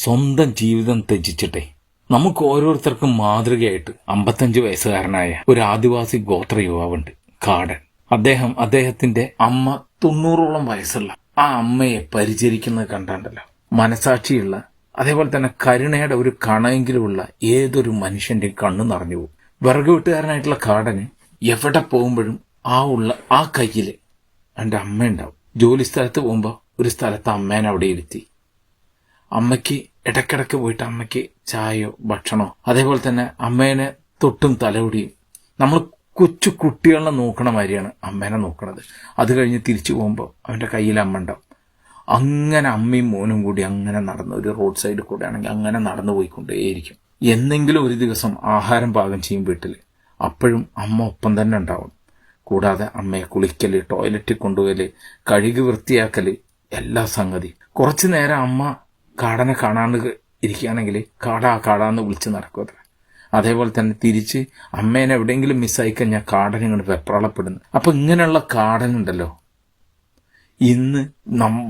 സ്വന്തം ജീവിതം ത്യജിച്ചിട്ടെ നമുക്ക് ഓരോരുത്തർക്കും മാതൃകയായിട്ട് 55 വയസ്സുകാരനായ ഒരു ആദിവാസി ഗോത്ര യുവാവുണ്ട്, കാടൻ. അദ്ദേഹത്തിന്റെ അമ്മ 90ഓളം വയസ്സുള്ള ആ അമ്മയെ പരിചരിക്കുന്നത് കണ്ടാണ്ടല്ലോ മനസാക്ഷിയുള്ള, അതേപോലെ തന്നെ കരുണയുടെ ഒരു കണമെങ്കിലുമുള്ള ഏതൊരു മനുഷ്യന്റെ കണ്ണു നിറഞ്ഞു പോകും. വിറക് വീട്ടുകാരനായിട്ടുള്ള കാടന് എവിടെ പോകുമ്പോഴും ആ കയ്യില് എൻ്റെ അമ്മ ഉണ്ടാവും. ജോലി സ്ഥലത്ത് പോകുമ്പോ ഒരു സ്ഥലത്ത് അമ്മേനെ അവിടെ ഇരുത്തി അമ്മയ്ക്ക് ഇടയ്ക്കിടയ്ക്ക് പോയിട്ട് അമ്മയ്ക്ക് ചായയോ ഭക്ഷണമോ, അതേപോലെ തന്നെ അമ്മേനെ തൊട്ടും തലമുടിയും നമ്മൾ കൊച്ചു കുട്ടികളെ നോക്കണ മാതിരിയാണ് അമ്മേനെ നോക്കണത്. അത് കഴിഞ്ഞ് തിരിച്ചു പോകുമ്പോൾ അവൻ്റെ കയ്യിൽ അമ്മ ഉണ്ടാവും. അങ്ങനെ അമ്മയും മോനും കൂടി അങ്ങനെ നടന്ന് ഒരു റോഡ് സൈഡിൽ കൂടെ ആണെങ്കിൽ അങ്ങനെ നടന്നു പോയിക്കൊണ്ടേയിരിക്കും. എന്തെങ്കിലും ഒരു ദിവസം ആഹാരം പാകം ചെയ്യും വീട്ടിൽ, അപ്പോഴും അമ്മ ഒപ്പം തന്നെ ഉണ്ടാവും. കൂടാതെ അമ്മയെ കുളിക്കല്, ടോയ്ലറ്റിൽ കൊണ്ടുപോകല്, കഴുകി വൃത്തിയാക്കല്, എല്ലാ സംഗതി. കുറച്ചു നേരം അമ്മ കാടനെ കാണാണ്ട് ഇരിക്കുകയാണെങ്കിൽ കാടാന്ന് വിളിച്ച് നടക്കുക. അതേപോലെ തന്നെ തിരിച്ച് അമ്മേനെ എവിടെയെങ്കിലും മിസ്സായി കഴിഞ്ഞാൽ കാടൻ ഇങ്ങോട്ട് വെപ്രാളപ്പെടുന്നു. അപ്പൊ ഇങ്ങനെയുള്ള കാടനുണ്ടല്ലോ ഇന്ന്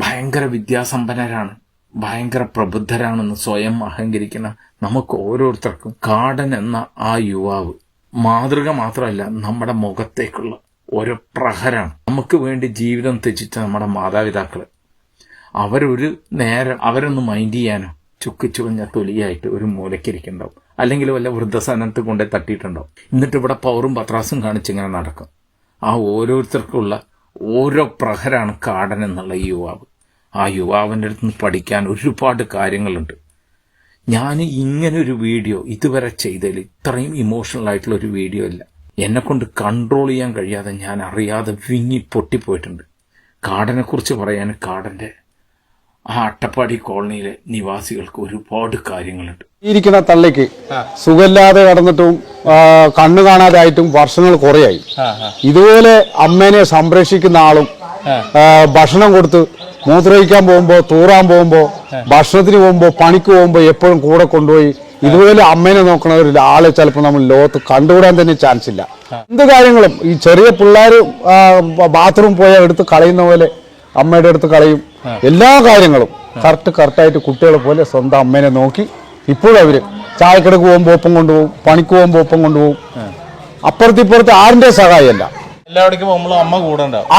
ഭയങ്കര വിദ്യാസമ്പന്നരാണ്, ഭയങ്കര പ്രബുദ്ധരാണെന്ന് സ്വയം അഹങ്കരിക്കുന്ന നമുക്ക് ഓരോരുത്തർക്കും കാടൻ എന്ന ആ യുവാവ് മാതൃക മാത്രമല്ല, നമ്മുടെ മുഖത്തേക്കുള്ള ഓരോ പ്രഹരാണ്. നമുക്ക് വേണ്ടി ജീവിതം ത്യജിച്ച നമ്മുടെ മാതാപിതാക്കള് അവരൊരു നേരം അവരൊന്ന് മൈൻഡ് ചെയ്യാനോ ചുക്ക് ചുവഞ്ഞ തൊലിയായിട്ട് ഒരു മൂലക്കരിക്കുണ്ടാവും, അല്ലെങ്കിൽ വല്ല വൃദ്ധസദനത്ത് കൊണ്ടേ തട്ടിയിട്ടുണ്ടാവും. എന്നിട്ട് ഇവിടെ പവറും പത്രാസും കാണിച്ചിങ്ങനെ നടക്കും. ആ ഓരോരുത്തർക്കുള്ള ഓരോ പ്രഹരാണ് കാടൻ എന്നുള്ള ഈ യുവാവ്. ആ യുവാവിൻ്റെ അടുത്ത് നിന്ന് പഠിക്കാൻ ഒരുപാട് കാര്യങ്ങളുണ്ട്. ഞാൻ ഇങ്ങനെ ഒരു വീഡിയോ ഇതുവരെ ചെയ്തതിൽ ഇത്രയും ഇമോഷണൽ ആയിട്ടുള്ള ഒരു വീഡിയോ ഇല്ല. എന്നെ കൊണ്ട് കൺട്രോൾ ചെയ്യാൻ കഴിയാതെ ഞാൻ അറിയാതെ വിങ്ങി പൊട്ടിപ്പോയിട്ടുണ്ട്. കാടനെക്കുറിച്ച് പറയാൻ കാടന്റെ ആ അട്ടപ്പാടി കോളനിയിലെ നിവാസികൾക്ക് ഒരുപാട് കാര്യങ്ങളുണ്ട്. ഇരിക്കുന്ന തള്ളയ്ക്ക് സുഖമില്ലാതെ കിടന്നിട്ടും കണ്ണു കാണാതെ ആയിട്ടും വർഷങ്ങൾ കുറയായി. ഇതുപോലെ അമ്മേനെ സംരക്ഷിക്കുന്ന ആളും ഭക്ഷണം കൊടുത്ത് മൂത്രമൊഴിക്കാൻ പോകുമ്പോ, തൂറാൻ പോകുമ്പോ, ഭക്ഷണത്തിന് പോകുമ്പോ, പണിക്ക് പോകുമ്പോ എപ്പോഴും കൂടെ കൊണ്ടുപോയി ഇതുപോലെ അമ്മേനെ നോക്കണ ഒരു ആളെ ചിലപ്പോൾ നമ്മൾ ലോകത്ത് കണ്ടുകൂടാൻ തന്നെ ചാൻസ് ഇല്ല. എന്ത് കാര്യങ്ങളും ഈ ചെറിയ പിള്ളേർ ബാത്റൂം പോയാൽ എടുത്ത് കളയുന്ന പോലെ അമ്മയുടെ അടുത്ത് കളയും. എല്ലാ കാര്യങ്ങളും കറക്റ്റായിട്ട് കുട്ടികളെ പോലെ സ്വന്തം അമ്മേനെ നോക്കി ഇപ്പോഴും അവര് ചായക്കടക്ക് പോകുമ്പോ ഒപ്പം കൊണ്ടുപോകും, പണിക്ക് പോകുമ്പോ ഒപ്പം കൊണ്ടുപോകും. അപ്പുറത്തിപ്പുറത്ത് ആരുടെ സഹായമല്ല,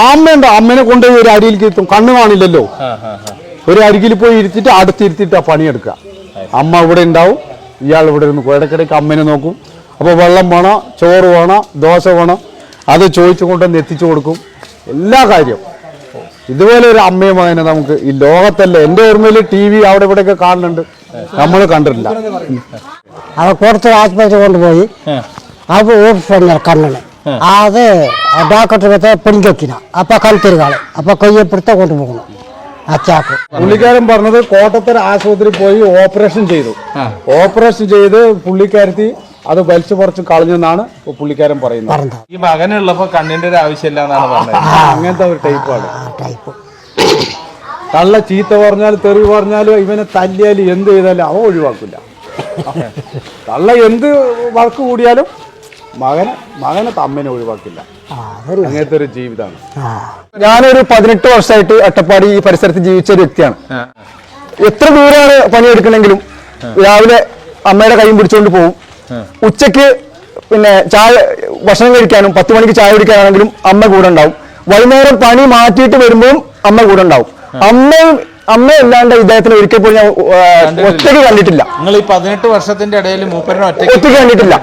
അമ്മയുണ്ട്. അമ്മേനെ കൊണ്ടുപോയി ഒരു അരിയിലേക്ക് എത്തും, കണ്ണു കാണില്ലല്ലോ. ഒരു അരികിൽ പോയി ഇരുത്തിട്ട് അടുത്തിരുത്തിട്ട് പണിയെടുക്കുക. അമ്മ ഇവിടെ ഉണ്ടാവും, ഇയാൾ ഇവിടെ ഇരുന്ന് ഇടയ്ക്കിടയ്ക്ക് അമ്മേനെ നോക്കും. അപ്പോൾ വെള്ളം വേണോ, ചോറ് വേണോ, ദോശ വേണോ, അത് ചോദിച്ചുകൊണ്ടെന്ന് എത്തിച്ചു കൊടുക്കും. എല്ലാ കാര്യവും ഇതുപോലെ ഒരു അമ്മയും മകനെ നമുക്ക് ഈ ലോകത്തല്ല. എൻ്റെ ഓർമ്മയിൽ TV അവിടെ ഇവിടെയൊക്കെ കാണുന്നുണ്ട്, നമ്മൾ കണ്ടിട്ടില്ല. അവ കുറച്ച് ആശുപത്രി കൊണ്ടുപോയി അത് ഓപ്പറേഷൻ കണ്ണിന് അത് ഡോക്ടർ പെൺകൊക്കിന അപ്പൊ കൽത്തിരുകാള് അപ്പൊ കൊയ്യപ്പെടുത്ത കൊണ്ടുപോകണം. അച്ചാക്ക് പുള്ളിക്കാരൻ പറഞ്ഞത് കോട്ടത്തര ആശുപത്രി പോയി ഓപ്പറേഷൻ ചെയ്ത് പുള്ളിക്കാരത്തി അത് വലിച്ചു പറിച്ച് കളഞ്ഞെന്നാണ് പുള്ളിക്കാരൻ പറയുന്നത്. ഈ മകനുള്ളപ്പോ കണ്ണിന്റെ ഒരു ആവശ്യമില്ല എന്നാണ് പറഞ്ഞത്. അങ്ങനത്തെ ഒരു ടൈപ്പാണ്. തള്ള ചീത്ത പറഞ്ഞാലും തെറി പറഞ്ഞാലും ഇവനെ തല്ലിയാലും എന്ത് ചെയ്താലും അവ ഒഴിവാക്കില്ല. തള്ള എന്ത് വഴക്ക് കൂടിയാലും മകനെ അമ്മനെ ഒഴിവാക്കില്ല. അങ്ങനത്തെ ഒരു ജീവിതമാണ്. ഞാനൊരു 18 വർഷമായിട്ട് അട്ടപ്പാടി ഈ പരിസരത്ത് ജീവിച്ച ഒരു വ്യക്തിയാണ്. എത്ര ദൂരമാണ് പണിയെടുക്കണമെങ്കിലും രാവിലെ അമ്മയുടെ കൈയും പിടിച്ചുകൊണ്ട് പോകും. ഉച്ചക്ക് പിന്നെ ഭക്ഷണം കഴിക്കാനും 10 മണിക്ക് ചായ കുടിക്കാനാണെങ്കിലും അമ്മ കൂടെ ഉണ്ടാവും. വൈകുന്നേരം പണി മാറ്റിയിട്ട് വരുമ്പോഴും അമ്മ കൂടെ ഉണ്ടാവും. അമ്മ ഇല്ലാണ്ട് ഇദ്ദേഹത്തിന് ഒരിക്കൽ പോലും ഞാൻ ഒറ്റയ്ക്ക് കണ്ടിട്ടില്ല. നിങ്ങൾ ഈ 18 വർഷത്തിന്റെ ഇടയിൽ ഒറ്റയ്ക്ക് കണ്ടിട്ടില്ല.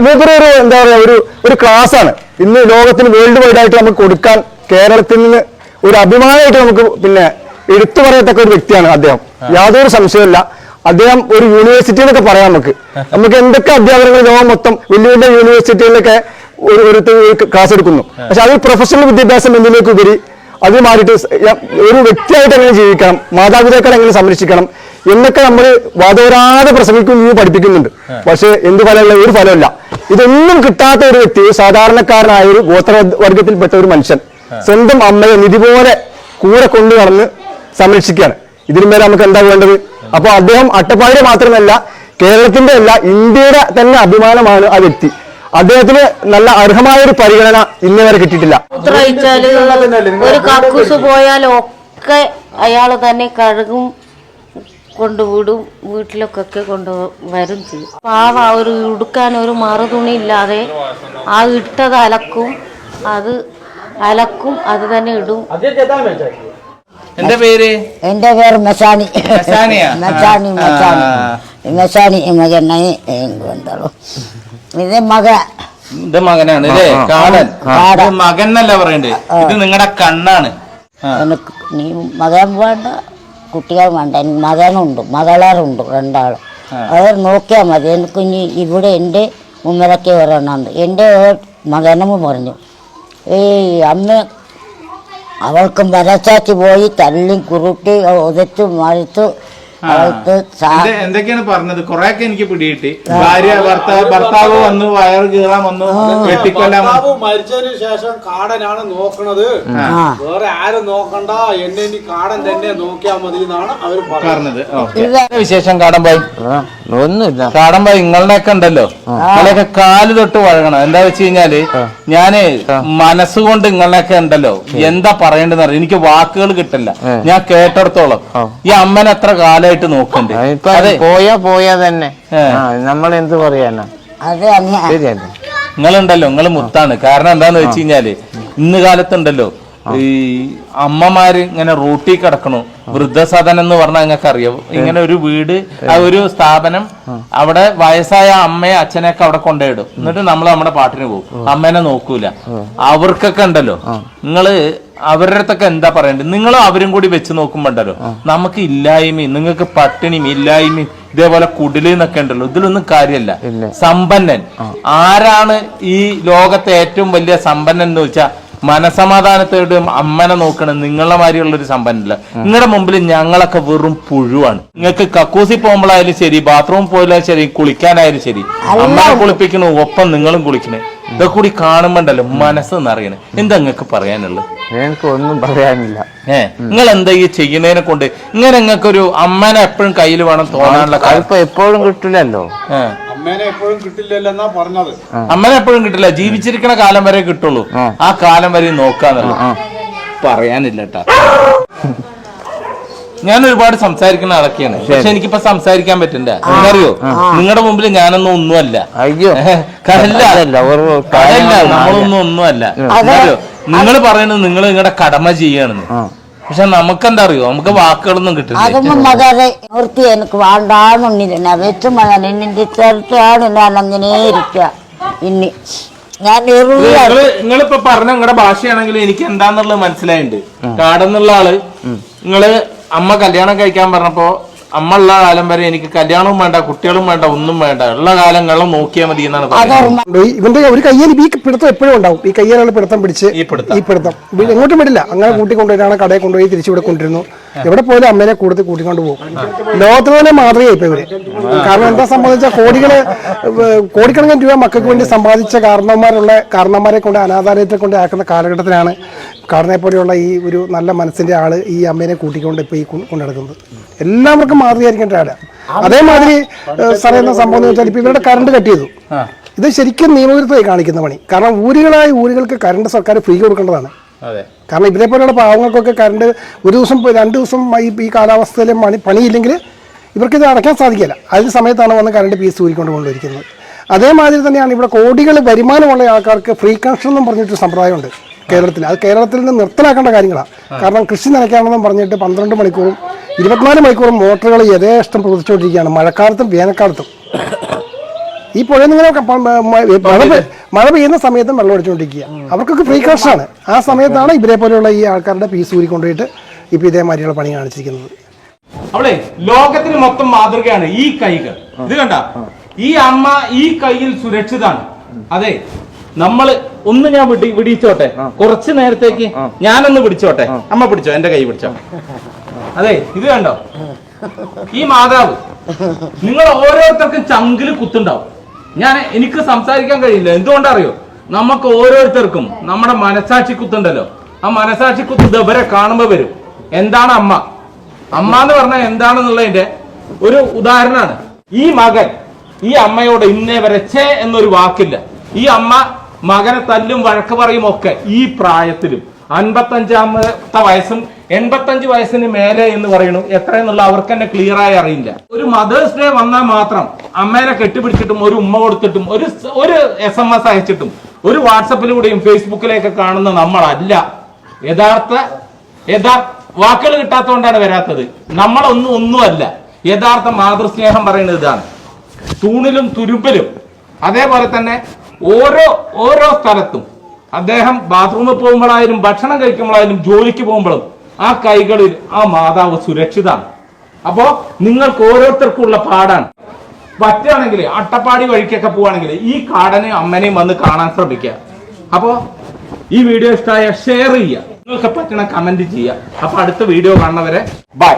മൂപ്പര് എന്താ പറയാ ഒരു ക്ലാസ് ആണ്. ഇന്ന് ലോകത്തിന് വേൾഡ് വൈഡ് ആയിട്ട് നമുക്ക് കൊടുക്കാൻ കേരളത്തിൽ നിന്ന് ഒരു അഭിമാനമായിട്ട് നമുക്ക് പിന്നെ എടുത്തു പറയത്തക്ക ഒരു വ്യക്തിയാണ് അദ്ദേഹം. യാതൊരു സംശയമില്ല. അദ്ദേഹം ഒരു യൂണിവേഴ്സിറ്റി എന്നൊക്കെ പറയാം. നമുക്ക് എന്തൊക്കെ അധ്യാപകങ്ങൾ ലോകം മൊത്തം വലിയ വലിയ യൂണിവേഴ്സിറ്റികളിലൊക്കെ ഒരു ക്ലാസ് എടുക്കുന്നു. പക്ഷെ അത് പ്രൊഫഷണൽ വിദ്യാഭ്യാസം എന്നതിലേക്ക് ഉപരി അത് മാറിയിട്ട് ഒരു വ്യക്തിയായിട്ട് എങ്ങനെ ജീവിക്കണം, മാതാപിതാക്കളെ എങ്ങനെ സംരക്ഷിക്കണം എന്നൊക്കെ നമ്മൾ വാദോരാതെ പ്രസംഗിക്കുകയും പഠിപ്പിക്കുന്നുണ്ട്. പക്ഷെ എന്ത് ഫലമുള്ള ഒരു ഫലമില്ല. ഇതൊന്നും കിട്ടാത്ത ഒരു വ്യക്തി, സാധാരണക്കാരനായ ഒരു ഗോത്രവർഗത്തിൽപ്പെട്ട ഒരു മനുഷ്യൻ സ്വന്തം അമ്മയെ നിധി പോലെ കൂടെ കൊണ്ടു നടന്ന് സംരക്ഷിക്കുകയാണ്. ഇതിനു മേലെ നമുക്ക് എന്താ വേണ്ടത്? അപ്പൊ അദ്ദേഹം അട്ടപ്പാടിയുടെ മാത്രമല്ല കേരളത്തിന്റെ അല്ല ഇന്ത്യയുടെ തന്നെ അഭിമാനമാണ് ആ വ്യക്തി. അദ്ദേഹത്തിന് നല്ല അർഹമായ ഒരു പരിഗണന ഇന്ന് വരെ കിട്ടിയിട്ടില്ല. ഒരു കക്കൂസ് പോയാലൊക്കെ അയാള് തന്നെ കഴുകും, കൊണ്ടുവിടും, വീട്ടിലൊക്കെ കൊണ്ടുവരും ചെയ്യും. പാവ ഒരു ഉടുക്കാൻ ഒരു മറുതുണി ഇല്ലാതെ ആ ഇട്ടത് അലക്കും, അത് തന്നെ ഇടും. എന്റെ പേര് മെസാനി. മെസാനിയാ? മെസാനി മകനെ എന്താണോ ഇത് ഇത് മകനാണ് അല്ലേ? കാടൻ. മകൻ എന്നല്ല പറയണ്ടേ, ഇത് നിങ്ങളുടെ കണ്ണാണ്. എനിക്ക് നീ മകൻ വേണ്ട, കുട്ടികൾ വേണ്ട, മകനുണ്ട്, മകളാറുണ്ട്, രണ്ടാളും. അവർ നോക്കിയാൽ മതി. എനിക്ക് ഇനി ഇവിടെ എൻ്റെ മുമ്പിലൊക്കെ വരണമെന്ന് എൻ്റെ മകനും പറഞ്ഞു. അമ്മ അവൾക്ക് മനസ്സാക്കി പോയി തല്ലി കുറുട്ടി ഉതച്ചു മറിച്ചു. എന്തൊക്കെയാണ് പറഞ്ഞത്? കൊറേയൊക്കെ എനിക്ക് പിടികിട്ടി. ഭാര്യ ഭർത്താവ് വന്ന് വയറ് കീറാൻ വന്നു, വെട്ടിക്കൊല്ലാൻ. മരിച്ചതിന് ശേഷം കാടനാണ് നോക്കണത്, വേറെ ആരും നോക്കണ്ട, എന്നെ ഇനി കാടൻ തന്നെ നോക്കിയാൽ മതി എന്നാണ് അവർ പറഞ്ഞത്. വിശേഷം കാടമ്പായി? ഒന്നുമില്ല. കാടമ്പായി നിങ്ങളുടെയൊക്കെ ഉണ്ടല്ലോ, നിങ്ങളെയൊക്കെ കാല് തൊട്ട് വഴങ്ങണം. എന്താ വെച്ച് കഴിഞ്ഞാല് ഞാന് മനസ്സുകൊണ്ട് നിങ്ങളുടെയൊക്കെ ഉണ്ടല്ലോ എന്താ പറയേണ്ടതെന്ന് അറിയാം. എനിക്ക് വാക്കുകൾ കിട്ടില്ല. ഞാൻ കേട്ടിടത്തോളം ഈ അമ്മനെ എത്ര കാലം നോക്കണ്ടേ? പോയാ തന്നെ നമ്മൾ എന്ത് പറയാനാ? നിങ്ങളുണ്ടല്ലോ, നിങ്ങൾ മുത്താണ്. കാരണം എന്താന്ന് വെച്ച് കഴിഞ്ഞാല് ഇന്ന് കാലത്തുണ്ടല്ലോ ഈ അമ്മമാര് ഇങ്ങനെ റൂട്ടിൽ കിടക്കണു. വൃദ്ധസദനം എന്ന് പറഞ്ഞാൽ നിങ്ങൾക്ക് അറിയാം. ഇങ്ങനെ ഒരു വീട്, ഒരു സ്ഥാപനം, അവിടെ വയസ്സായ അമ്മയെ അച്ഛനെയൊക്കെ അവിടെ കൊണ്ടുപോയിടും. എന്നിട്ട് നമ്മൾ നമ്മുടെ പാട്ടിന് പോകും. അമ്മേനെ നോക്കൂല. അവർക്കൊക്കെ ഉണ്ടല്ലോ, നിങ്ങള് അവരുടെ അടുത്തൊക്കെ എന്താ പറയണ്ടത്? നിങ്ങളും അവരും കൂടി വെച്ച് നോക്കുമ്പോണ്ടല്ലോ നമുക്ക് ഇല്ലായ്മയും, നിങ്ങൾക്ക് പട്ടിണിയും ഇല്ലായ്മയും ഇതേപോലെ കുടിലെന്നൊക്കെ ഉണ്ടല്ലോ. ഇതിലൊന്നും കാര്യമല്ല. സമ്പന്നൻ ആരാണ്? ഈ ലോകത്തെ ഏറ്റവും വലിയ സമ്പന്നൻ എന്ന് വെച്ചാൽ മനസമാധാനത്തോട് അമ്മനെ നോക്കണം. നിങ്ങളെ മാതിരിയുള്ളൊരു സമ്പന്നല്ല. നിങ്ങളുടെ മുമ്പിൽ ഞങ്ങളൊക്കെ വെറും പുഴുവാണ്. നിങ്ങൾക്ക് കക്കൂസി പോകുമ്പോഴായാലും ശരി, ബാത്റൂമിൽ പോയാലും ശരി, കുളിക്കാനായാലും ശരി, അമ്മനെ കുളിപ്പിക്കണു, ഒപ്പം നിങ്ങളും കുളിക്കണേ. ഇതൊക്കെ കൂടി കാണുമ്പോണ്ടല്ലോ മനസ്സ് നിറയണേ. എന്താ നിങ്ങൾക്ക് പറയാനുള്ളത്? എനിക്ക് ഒന്നും പറയാനില്ല. നിങ്ങൾ എന്താ ഈ ചെയ്യുന്നതിനെ കൊണ്ട്? ഇങ്ങനെ നിങ്ങൾക്കൊരു അമ്മനെ എപ്പോഴും കയ്യിൽ വേണം തോന്നാനുള്ള ഇപ്പൊ എപ്പോഴും കിട്ടില്ലല്ലോ. അമ്മേനെ എപ്പോഴും കിട്ടില്ലല്ലോ എന്നാ പറഞ്ഞത്. അമ്മനെ എപ്പോഴും കിട്ടില്ല, ജീവിച്ചിരിക്കണ കാലം വരെ കിട്ടുള്ളൂ. ആ കാലം വരെ നോക്കാന്നുള്ളു. പറയാനില്ല കേട്ടാ. ഞാൻ ഒരുപാട് സംസാരിക്കുന്ന ആളൊക്കെയാണ്, പക്ഷെ എനിക്കിപ്പോ സംസാരിക്കാൻ പറ്റില്ല. അറിയോ, നിങ്ങളുടെ മുമ്പിൽ ഞാനൊന്നും ഒന്നുമല്ല. അയ്യോ നമ്മളൊന്നും ഒന്നുമല്ല. അറിയോ, നിങ്ങൾ പറയുന്നത് നിങ്ങൾ നിങ്ങളുടെ കടമ ചെയ്യാണെന്ന്. പക്ഷെ നമുക്കെന്താ അറിയോ, നമുക്ക് വാക്കുകളൊന്നും കിട്ടില്ല. അതൊന്നും മകരെ നിർത്തി എനിക്ക് വേണ്ടാന്നുണ്ടില്ല. വെച്ച് മകൻ നിന്റെ ചെറുത്താണ് ഞാൻ അങ്ങനെ ഇരിക്കുക. ഇനി ഞാൻ നിങ്ങളിപ്പോ പറഞ്ഞ നിങ്ങളുടെ ഭാഷയാണെങ്കിലും എനിക്ക് എന്താന്നുള്ളത് മനസ്സിലായിട്ടുണ്ട്. കാടെന്നുള്ള ആള് നിങ്ങള് അമ്മ കല്യാണം കഴിക്കാൻ പറഞ്ഞപ്പോ അമ്മ ഉള്ള കാലം വരെ എനിക്ക് കല്യാണവും വേണ്ട, കുട്ടികളും വേണ്ട, ഒന്നും വേണ്ട, ഉള്ള കാലങ്ങളും നോക്കിയാൽ മതി എന്നാണ് പറയുന്നത്. ഇവന്റെ ഒരു കയ്യിൽ ഈ പിടുത്തം എപ്പോഴും ഉണ്ടാവും. ഈ കയ്യിലുള്ള പിടുത്തം പിടിച്ച് ഈ പിടുത്തം എങ്ങോട്ടും വിടില്ല. അങ്ങനെ കൂട്ടിക്കൊണ്ടുവരാണ്, കടയിൽ കൊണ്ടുപോയി തിരിച്ചു ഇവിടെ കൊണ്ടിരുന്നു. എവിടെ പോലും അമ്മേനെ കൂട്ടിക്കൊണ്ട് പോകും. ലോകത്തിന് തന്നെ മാതൃകയായി ഇപ്പൊ ഇവര്. കാരണം എന്താ സംബന്ധിച്ചാൽ കോടിക്കണക്കിന് രൂപ മക്കൾക്ക് വേണ്ടി സമ്പാദിച്ച കാരണന്മാരെ കൊണ്ട് അനാഥാലയത്തെ കൊണ്ട് ആക്കുന്ന കാലഘട്ടത്തിലാണ് കാടനെ പോലെയുള്ള ഈ ഒരു നല്ല മനസ്സിന്റെ ആള് ഈ അമ്മേനെ കൂട്ടിക്കൊണ്ട് ഇപ്പൊ ഈ കൊണ്ടു നടക്കുന്നത്. എല്ലാവർക്കും മാതൃകയായിരിക്കേണ്ട ആളാണ്. അതേമാതിരി സാറേ എന്താ സംഭവം എന്ന് വെച്ചാൽ ഇപ്പൊ ഇവരുടെ കറണ്ട് കട്ട് ചെയ്തു. ഇത് ശരിക്കും നിയമവിരുദ്ധമായി കാണിക്കുന്ന പണി. കാരണം ഊരുകൾക്ക് കറണ്ട് സർക്കാർ ഫ്രീ കൊടുക്കേണ്ടതാണ്. കാരണം ഇവരെ പോലെയുള്ള പാവങ്ങൾക്കൊക്കെ കറണ്ട് ഒരു ദിവസം 2 ദിവസം ഈ കാലാവസ്ഥയിൽ പണിയില്ലെങ്കിൽ ഇവർക്കിത് അടയ്ക്കാൻ സാധിക്കില്ല. അതിന് സമയത്താണ് വന്ന് കറണ്ട് പീസ് ഊരിക്കൊണ്ട് കൊണ്ടുവരിക്കുന്നത്. അതേമാതിരി തന്നെയാണ് ഇവിടെ കോടികൾ വരുമാനമുള്ള ആൾക്കാർക്ക് ഫ്രീ കണക്ഷൻ എന്നും പറഞ്ഞിട്ടൊരു സമ്പ്രദായമുണ്ട് കേരളത്തിൽ. അത് കേരളത്തിൽ നിന്ന് നിർത്തലാക്കേണ്ട കാര്യങ്ങളാണ്. കാരണം കൃഷി നനയ്ക്കാണെന്നും പറഞ്ഞിട്ട് 12 മണിക്കൂറും 24 മണിക്കൂറും മോട്ടറുകൾ യഥേഷ്ടം പ്രവർത്തിച്ചുകൊണ്ടിരിക്കുകയാണ്. മഴക്കാലത്തും വേനൽക്കാലത്തും ഈ പുഴയിൽ നിന്ന് മഴ പെയ്യുന്ന സമയത്തും വെള്ളം അടിച്ചുകൊണ്ടിരിക്കുക. അവർക്കൊക്കെ ഫ്രീ കണക്ഷനാണ്. ആ സമയത്താണ് ഇവരെ പോലെയുള്ള ഈ ആൾക്കാരുടെ പീസ് ഊരി കൊണ്ടുപോയിട്ട് ഇപ്പൊ ഇതേമാതിരിയുള്ള പണി കാണിച്ചിരിക്കുന്നത്. അവളെ ലോകത്തിന് മൊത്തം മാതൃകയാണ് ഈ കൈകൾ. ഇത് കണ്ട, ഈ അമ്മ ഈ കൈയിൽ സുരക്ഷിതാണ്. അതെ, നമ്മള് ഒന്ന് ഞാൻ പിടിച്ചോട്ടെ, കുറച്ചു നേരത്തേക്ക് ഞാനൊന്ന് പിടിച്ചോട്ടെ. അമ്മ പിടിച്ചോ, എന്റെ കൈ പിടിച്ചോ. അതെ, ഇത് കണ്ടോ, ഈ മാതാവ് നിങ്ങൾ ഓരോരുത്തർക്കും ചങ്കില് കുത്തുണ്ടാവും. എനിക്ക് സംസാരിക്കാൻ കഴിയില്ല. എന്തുകൊണ്ടറിയോ, നമുക്ക് ഓരോരുത്തർക്കും നമ്മുടെ മനസാക്ഷി കുത്തുണ്ടല്ലോ. ആ മനസാക്ഷി കുത്ത് ഇവരെ കാണുമ്പോ വരും. എന്താണ് അമ്മ? അമ്മ എന്ന് പറഞ്ഞാൽ എന്താണെന്നുള്ളതിന്റെ ഒരു ഉദാഹരണമാണ് ഈ മകൻ. ഈ അമ്മയോട് ഇന്നേ വരെ എന്നൊരു വാക്കില്ല. ഈ അമ്മ മകനെ തല്ലും വഴക്ക് പറയും ഒക്കെ ഈ പ്രായത്തിലും. 55-ാമത്തെ വയസ്സും 85 വയസ്സിന് മേലെ എന്ന് പറയുന്നു. എത്രയെന്നുള്ള അവർക്ക് തന്നെ ക്ലിയർ ആയി അറിയില്ല. ഒരു മദേഴ്സ് ഡേ വന്നാൽ മാത്രം അമ്മേനെ കെട്ടിപ്പിടിച്ചിട്ടും ഒരു ഉമ്മ കൊടുത്തിട്ടും ഒരു SMS അയച്ചിട്ടും ഒരു വാട്സപ്പിലൂടെയും ഫേസ്ബുക്കിലേക്ക് കാണുന്ന നമ്മളല്ല. യഥാർത്ഥ വാക്കുകൾ കിട്ടാത്തതുകൊണ്ടാണ് വരാത്തത്. ഒന്നുമല്ല. യഥാർത്ഥ മാതൃസ്നേഹം പറയുന്നത് ഇതാണ്. തൂണിലും തുരുമ്പിലും അതേപോലെ തന്നെ ഓരോ സ്ഥലത്തും അദ്ദേഹം ബാത്റൂമിൽ പോകുമ്പോഴായാലും ഭക്ഷണം കഴിക്കുമ്പോഴായാലും ജോലിക്ക് പോകുമ്പോഴും ആ കൈകളിൽ ആ മാതാവ് സുരക്ഷിതാണ്. അപ്പോ നിങ്ങൾക്ക് ഓരോരുത്തർക്കുള്ള പാടാണ്. പറ്റുകയാണെങ്കിൽ അട്ടപ്പാടി വഴിക്കൊക്കെ പോവാണെങ്കിൽ ഈ കാടനെയും അമ്മനെയും വന്ന് കാണാൻ ശ്രമിക്കുക. അപ്പോ ഈ വീഡിയോ ഇഷ്ടമായ ഷെയർ ചെയ്യുക, നിങ്ങൾക്ക് പറ്റണ കമന്റ് ചെയ്യുക. അപ്പൊ അടുത്ത വീഡിയോ കാണുന്നവരെ ബൈ.